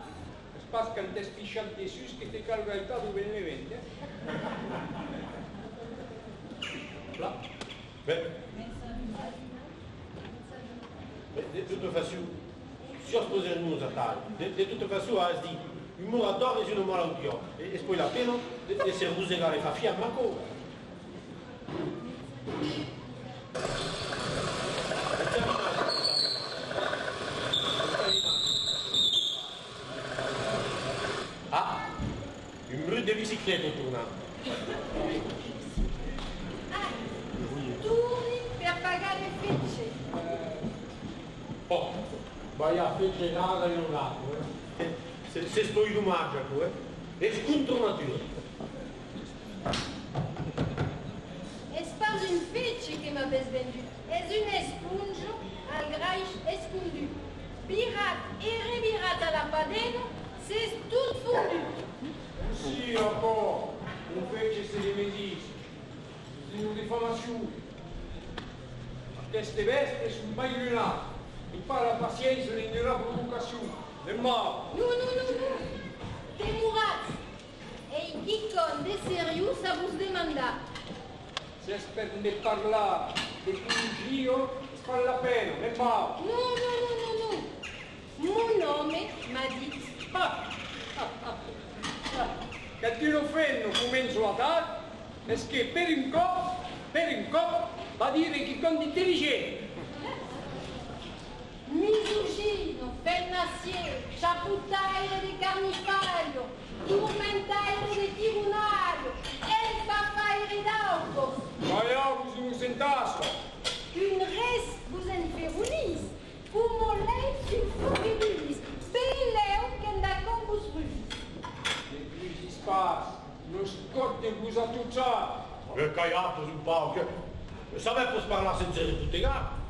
spazio che ti spisciante sus che ti calma il tato dove ne vende. Là. De toute façon, si on se pose nous à table, de toute façon, on se dit, un muratore è una malattia, e poi la pena di essere usato fa fiamma ancora. Ah, un bruit de biciclette tournante. Turni per pagare il fece. Oh, vai a fece nada in un lato, Se sto in omaggio, è scontro natura. Es pas une fece che m'avesse vendu, es une esponge al graix escondu. Pirat e revirat alla padena, c'est tout fondu. Sì, rapò, non fece se ne medisce. Se non diffamazione. Queste veste sono mai lunate. Impara la pazienza e la provocazione. Le male. Non. Temourat. Et qui con de sérieux, ça vous demanda. Se per ne parlare di un giro, vale la pena, le male. Non. Est-ce que per un cop, va dire che conti intelligente. Misugino, pennassier, ciaputaio di carnifaio, turmentaio di tribunale, el papaire d'auto. Voyons, vous nous sentasso. Une res vous enferunis, pour mollet sulfuribilis, belleo che da combus ruis. Et puis il se passe, le scott de vous a tout ça. Caiato un po', che sapeva posso parlare senza reputare.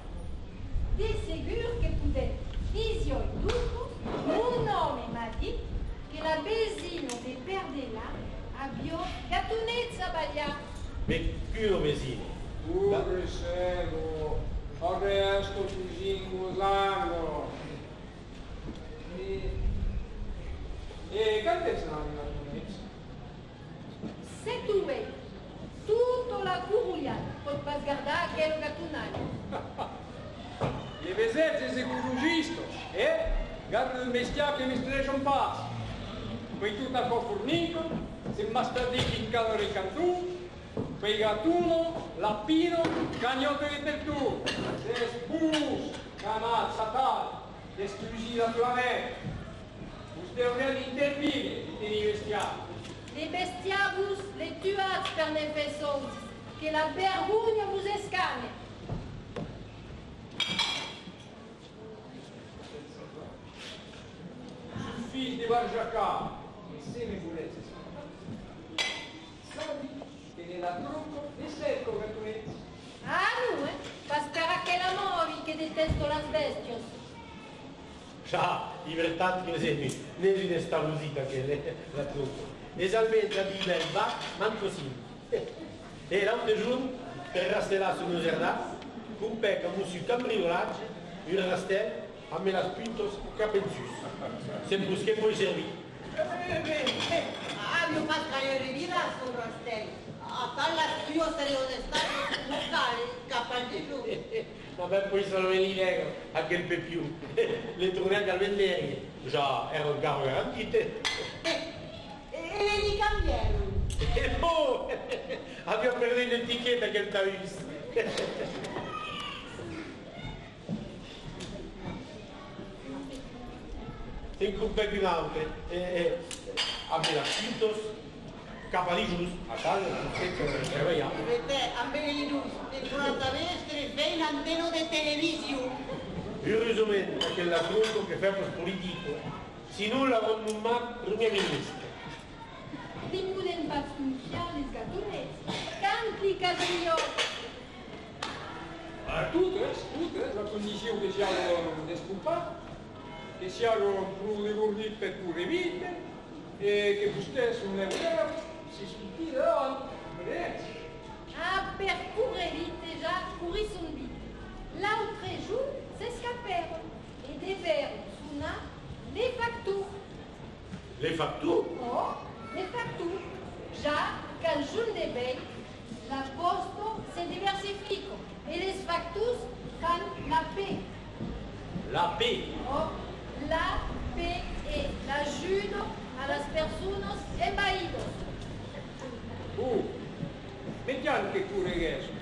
Di sicuro che potete, io e tutto, mon nome m'a dit che la besino di Perdela abbia gattunezza bagliata. Mais pure vesine. Pure cego, arresto cucino sangue. E quante sono le Se tu vedi, tutta la curugliata, pot pas guardare che è lo gattunaio. Le vesezze se curugisto, guarda il mestiere che mi streggiano pas. Poi tutto a fornico, se mastadichi in calore in cantù, poi gattuno, lappino, cagnotto di tertù, se spus, camazza tal, esclusi naturalmente. Usted ormai intervine di tenere i vestiari. Les bestiabus, les tuats per ne fessos, che la vergogna vous escane. Fils di Bargiacà, e se mi volete sapere, che nella trucco ne secco gattunezzi. Ah, no, pa spera che la movi che detesto las bestios. Già, i vertanti che esempio, ne sta usita che la trucco. Esalmente a Bibel va, manco sì. E l'altro giorno, per restare su un giardino, con pecca mussu cambriolage, un rastel, a me la spintos capenzus. Sempre che poi servì. Abbiamo fatto le vita sul rastello. A tal io sarei onestato locale, capace giù. Vabbè, poi sono lì negro, anche il pe più. Le tornate al vendere, già, ero un caro garantite. E le ricambiano. E poi, abbiamo perduto l'etichetta che t'ha visto. Tem un pe più alto, a me la spintos, capa di gius, a casa, non sei come trebaiamo. Vedete, a me li giusti, il essere ben almeno di televisione. Io resumo che la trucco che fa per politico, si nulla con un mar, non è ministro. Dimuden pas les gattunezzi, canti catrioti. Tutte, la condizione che siamo desculpati, che siamo pure per pure vite, e che vostè sono euro, si sentite davanti, vedete? Ah, per pure vite già, curi son vite. L'altre jour, s'escapero, e devero suona le facture. Le facture? Oh, le facture. Già, qu'al giorno de bei, la posto se diversifico, e les factures fan la paix. La paix. Oh, la paix e l'ajudo a las personas embaídos. Vediamo che pure riesco.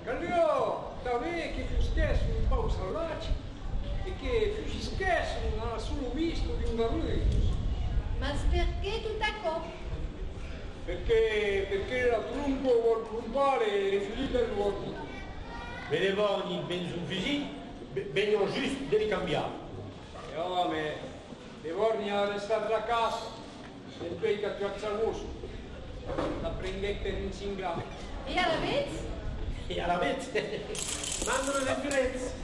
Callio, davvero che più stesso un po' salvaci, e che più spesso non ha solo visto di un garruglio. Ma perché tutto a co? Perché la trombo vuol pompare e finire del luogo. Vedevano il benzunfisi, vengono giusto di ricambiare. E ome, le vorni a restare a casa, nel peito a piazza l'uso, la prendette in singlame. E alla vez? E alla vez, mandano le violenze.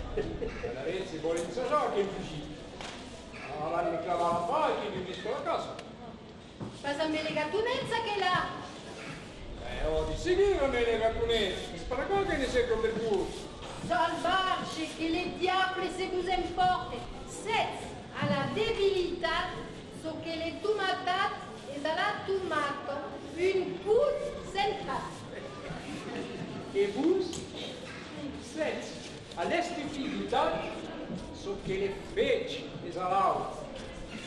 Alla vez si vuole insaggiare che è fucile. Allora mi clava la palla e mi messo la casa. Pásame la gattunezza che là. Di sicuro me le gattunezze, spara qua che ne secco per due. Salvace che le diable se vous importe. C'est à la débilità so che le tomatat e dalla tomato une pousse centrale. E bus, sette, all'estibilità, so che le feci esalauti,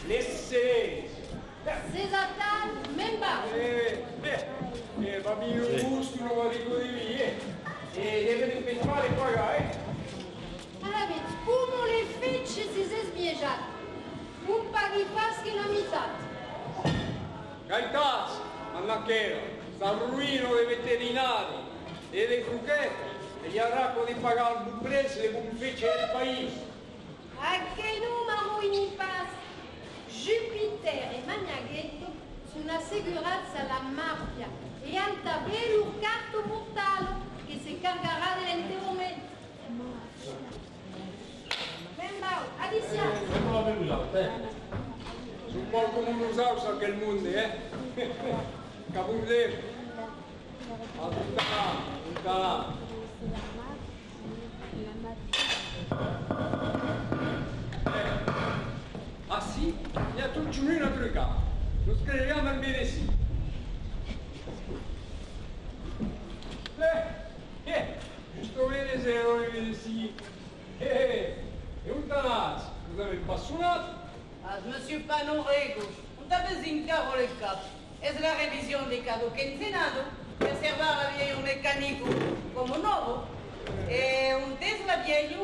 l'eccellenza. Ces attaques, même pas. E bambini gusto, non va di così, e deve fare pagare. Aveți, cum le feci și zizesc biejar? Un paghipas che la mitat. Carità, Annacchero, sta ruino dei veterinari e dei fruchetti e gli arracco di pagare il prezzo e come fece il paese. A che numero in pas? Jupiter e Magnaghetto sono assicurati alla mafia e hanno tabello un carto mortale che si cargarà dell'intero mezzo. Ben bravo, addizione. Sono poco non usavo sa che il mondo, Capite? A tutta là. Ah sì? Mi ha tutto una trucca. Lo scriviamo al bene sì. Giusto bene se ero bene sì. E un tanazzo. Vous avez pas sonat? Ah, je me suis pas nourri, gauche. On t'a besoin de les quatre. Est-ce la révision des cadeaux qu'en Senado? Per servare la vieille meccanico come nuovo? E un test la vieille?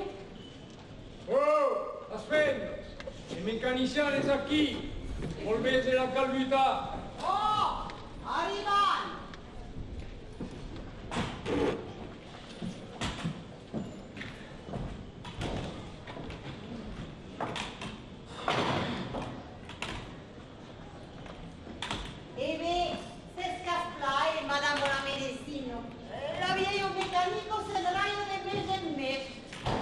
Oh, aspetta. I meccaniciani sa chi? Volvete la calvità. Oh, arrivano. E beh, se scappai, madame la medicina. La vieille mécanico se draia de mes en mes.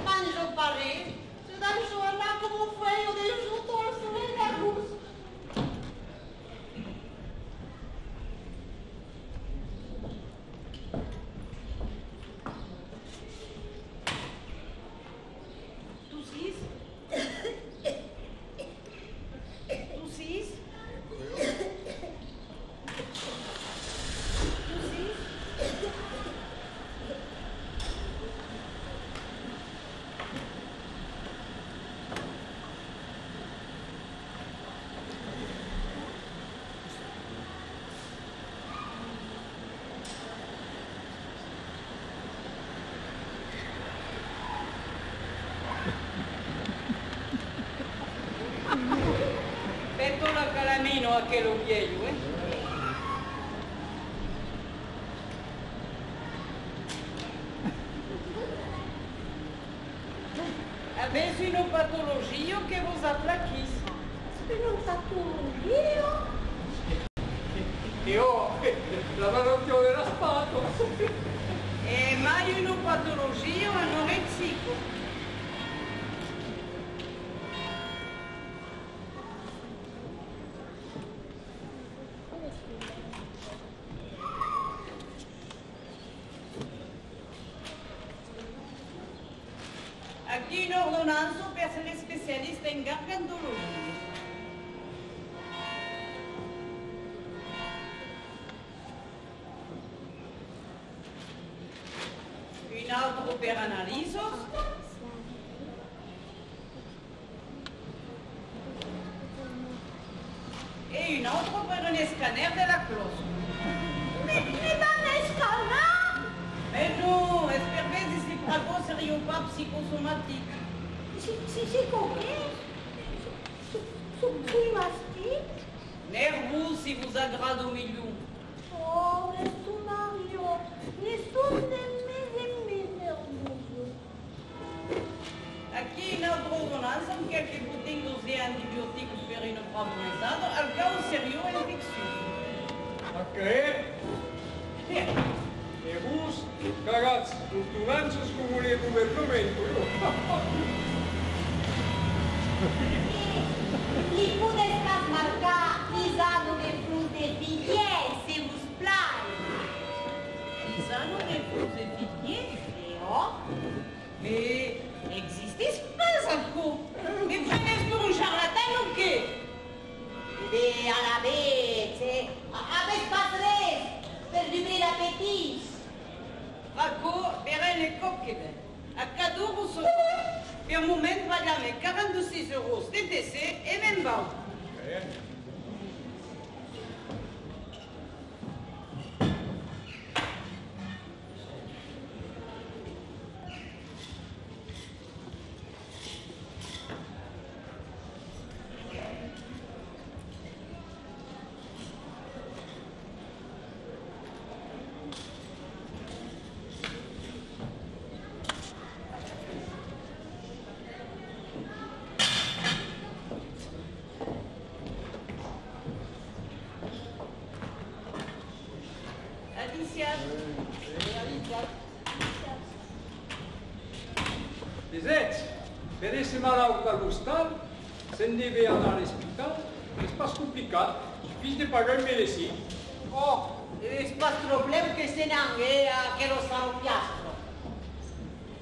Mangio pare, se dà il suo là come un fuoio del giusto al sole da luz. Petto la calamino a che lo vieglio, Avete una patologia che vi afflacchisce? Una patologia? Io la malattia della spatola. E mai una patologia anorexico? Aquí une ordonnance per les spécialistes en gargantologie. Une autre per analyse. Et une autre per un scanner de la cloche. Mais dans l'escalade? Mais non, espérez si bravo sérieux pas psychosomatique. C'est combien? Sui mastic? Nerveux si vous agrade au milieu. Oh, nessun Mario, nessun nemmeno nervoso. Aqui une autre ordonnance amb quelques boutines d'osés antibiotiques per une promenade, al cas sérieux infectieux. Ok? E bus, ragazzi, tutto un anno scomune il gouvernemento. Il podestas marcar pisando de flux de billets, s'il vous plaît. Pisano de flux de billets? Oh, Mais existez pas encore. Mais prenez pour un charlatan ou quê? de a la vez, avec pas res, per libri l'appétit. Raccord, verrez les coquets. À cadeau, vous saurez. Per moment, pagame 46 € TTC et même banque. se ne deve aller à l'hôpital, c'est pas compliqué, il suffit de pagar une médecine. Oh, c'est pas de problème que c'est n'anche che lo sa un piastro.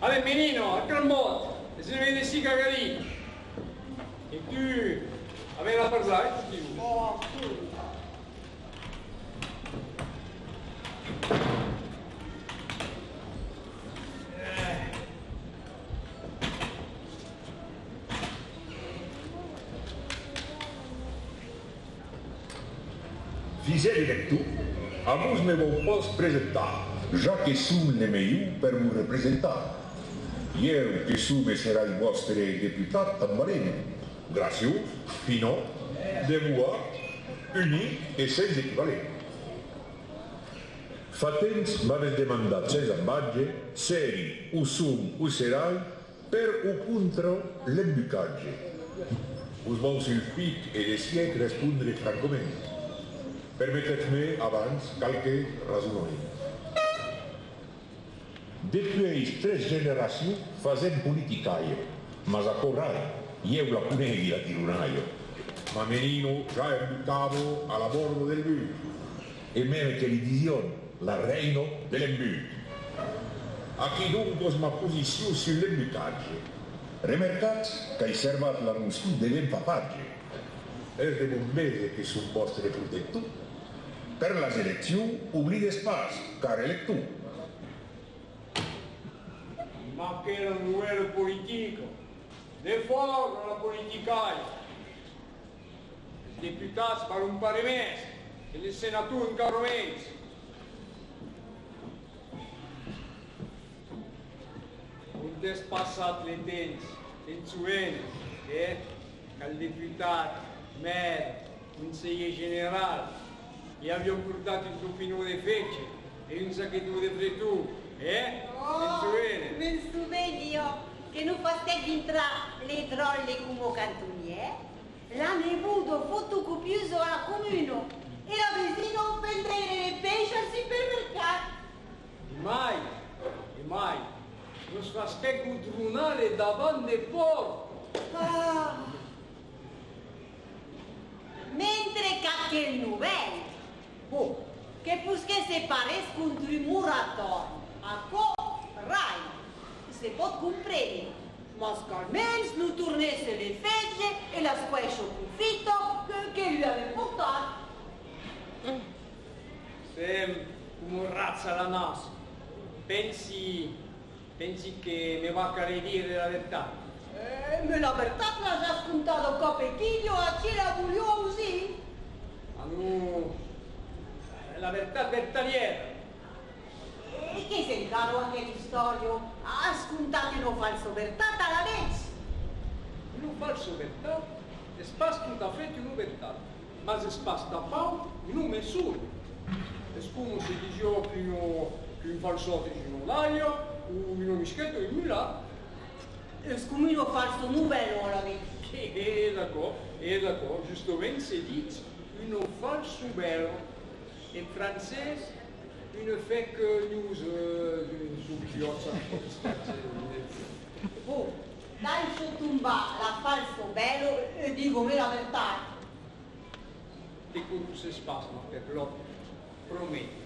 Allez, menino, a quel mot, se ne vede si cagarino. E tu, avevi la parlare, tutti due. Oh, tu. Fizeli lectu, avuz me vă poți prezenta, Jacques sunt nemeiu per mu reprezenta. Eu, che sunt meserai vostre deputat tambarene, graciu, Pinot, devoir, unic e senza equivalent. Fa temps m'aveți demandat ces ambagge, seri, usum, userai, per o contra l'embucatge. Us vau sul pic e de siec răspundere francamente. Permettez-moi avans qualche raisonnement. Depuis 3 generations fazem politicaio, mas acorrai, eu la puneghi la tirunaio. Ma menino già imbucavo alla bordo del but, e meno che l'edizion, la reino dell'embut. A chi dunque ma posizione sull'embucagge? Remercats che hai servat l'annuncio dell'empapagge. E de un mese che sono vostre protettu, per la selezione oubli d'espace, car elettu. Ma che era un duello politico, de fuoco la politicaia. I deputati per un pari mese, e il senatore un caro mese. Un despassato le tensi, tensuene, che il deputato, maire, consigliere generale, e abbiamo portato il tupino di fece e un sacchetto di frittura, tensuene. Men stupedio, che non fate entrare le trolle come cantoniere, l'hanno avuto fotocopioso a comune e la vicino prendere le pesce al supermercato. Mai, non si fa che un tribunale davanti al porto. Ah. Mentre che novello, che pusche se paresc un murator, acolo, rai, se pot comprendere, ma almeno non tornesse le fece e la squascio confitto che lui aveva portato. Sem come razza la nostra, pensi che mi va a ridire la verità? Ma la verità l'ha già scontato Copechino a chi la voglio così? Ma no, la verità bertaliera. E che se caro anche l'istorio ha scontato una falso verità alla legge? Una falso verità è spascuta freddo una verità, ma se spasta pau non nessuno. È come se diceva che un falsotto dice un l'aglio, o un mischetto in mula. È come un falso novello la legge. E d'accordo, giustamente si dice un falso bello in francese, une fake news subito. Oh, lascio tumbare la falso bello e dico me la verità. Dico tu se spasma per l'otto, prometti.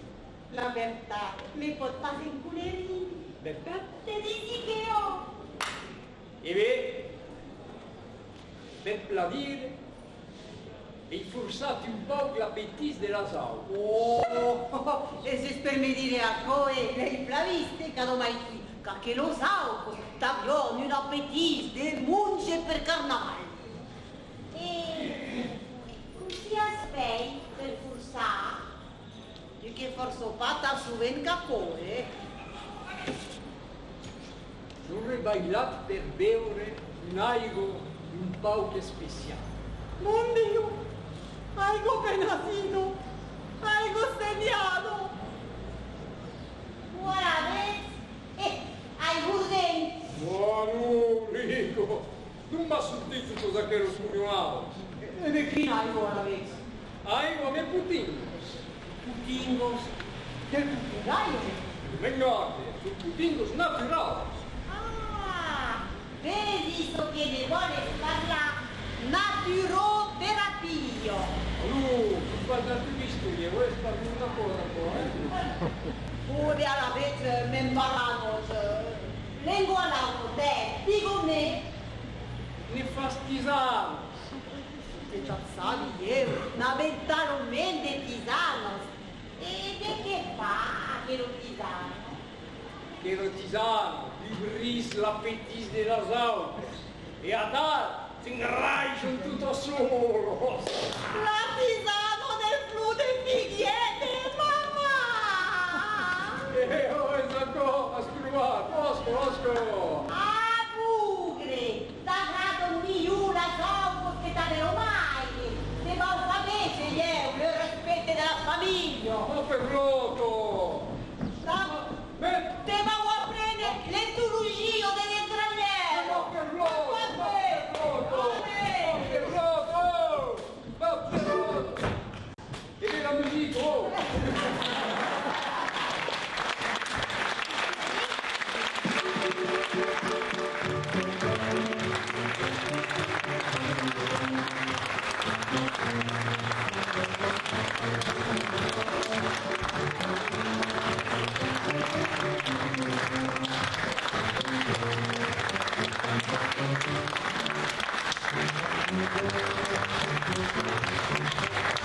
La verità mi può fare in culerini. Verità? Te dici che ho. E beh, per planire, hai forzato un po' l'appetito della sauna. Oh, e se per me dire a voi, lei plaviste, che non mai qui, che lo so, t'abbiamo un appetito di munce per carnale. E così aspetti per forzare? Perché forse ho fatto su un capone. Non hai bailato per bere un aigo un po' che speciale. Mon Dio, aigo penasino, aigo segnato. Guarda, hai gurdenti. No, Rico, non mi ha sentito cosa che ero scoglionato. E perché aigo alla vez? Aigo a me putingos. Putingos? Del putinaio? Guarda, sono putingos naturali. Ah, vedi so che ne vuole parlare, ma guardato di studio, vuoi fare una cosa ancora? Pure alla vez me imparamos. Lengua l'auto, te, dico me. Ne fastizano. Te tazzali io, una mentalmente tisanos. E che fa che lo tisano? Che lo tisano, libris l'appetit della saute. E a tal, si ingraiano tutto solo. L'artisano del flu del fighiete, mamma! Oh, esatto, ascruvato, osco. Ah, pugre! Sagrato migliura sono che t'avevo mai! Se va un famese io, le rispette della famiglia! Ma per loco! Te va a prendere l'etologia delle straniere! Ma per loco! E la musica, oh! Thank you.